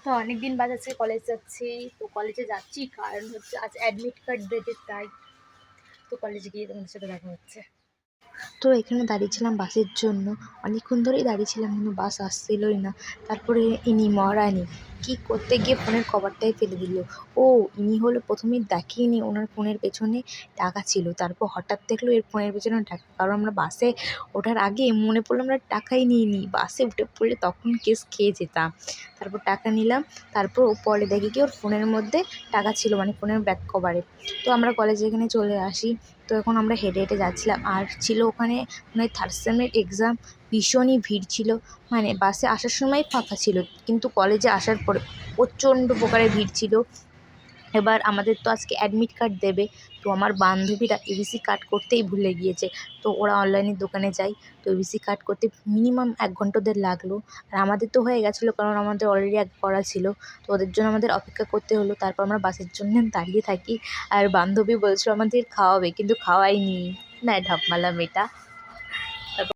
তো অনেকদিন বাদ আজকে কলেজ যাচ্ছি। তো কলেজে যাচ্ছি কারণ হচ্ছে আজ অ্যাডমিট কার্ড দেবে, তাই তো কলেজে গিয়ে তোমাদের সাথে দেখা হচ্ছে। তো এখানে দাঁড়িয়েছিলাম বাসের জন্য, অনেকক্ষণ ধরেই দাঁড়িয়েছিলাম কিন্তু বাস আসছিলই না। তারপরে ইনি মহারানী কী করতে গিয়ে ফোনের কভারটাই ফেলে দিল। ও ইনি হলো, প্রথমেই দেখিনি ওনার ফোনের পেছনে টাকা ছিল, তারপর হঠাৎ দেখলো এর ফোনের পেছনে টাকা। কারণ আমরা বাসে ওঠার আগে মনে পড়লো আমরা টাকাই নিইনি, বাসে উঠে পড়লে তখন কেস খেয়ে যেতাম। তারপর টাকা নিলাম, তারপর ও পরে দেখি কি ওর ফোনের মধ্যে টাকা ছিল, মানে ফোনের ব্যাক কভারে। তো আমরা কলেজে এখানে চলে আসি। তো এখন আমরা হেঁটে হেঁটে যাচ্ছিলাম, আর ছিল ওখানে মানে থার্ড সেমের এক্সাম। ভীষণই ভিড় ছিল, মানে বাসে আসার সময় ফাঁকা ছিল, কিন্তু কলেজে আসার পরে প্রচণ্ড প্রকারের ভিড় ছিল। এবার আমাদের তো আজকে অ্যাডমিট কার্ড দেবে। তো আমার বান্ধবীরা এবিসি কার্ড করতেই ভুলে গিয়েছে। তো ওরা অনলাইনের দোকানে যায়, তো এবিসি কার্ড করতে মিনিমাম 1 ঘন্টা ওদের লাগলো। আর আমাদের তো হয়ে গেছিলো, কারণ আমাদের অলরেডি করা ছিল। তো ওদের জন্য আমাদের অপেক্ষা করতে হলো। তারপর আমরা বাসের জন্য দাঁড়িয়ে থাকি। আর বান্ধবী বলছিল আমাদের খাওয়াবে, কিন্তু খাওয়ায়নি। না ঢপ মারলাম এটা।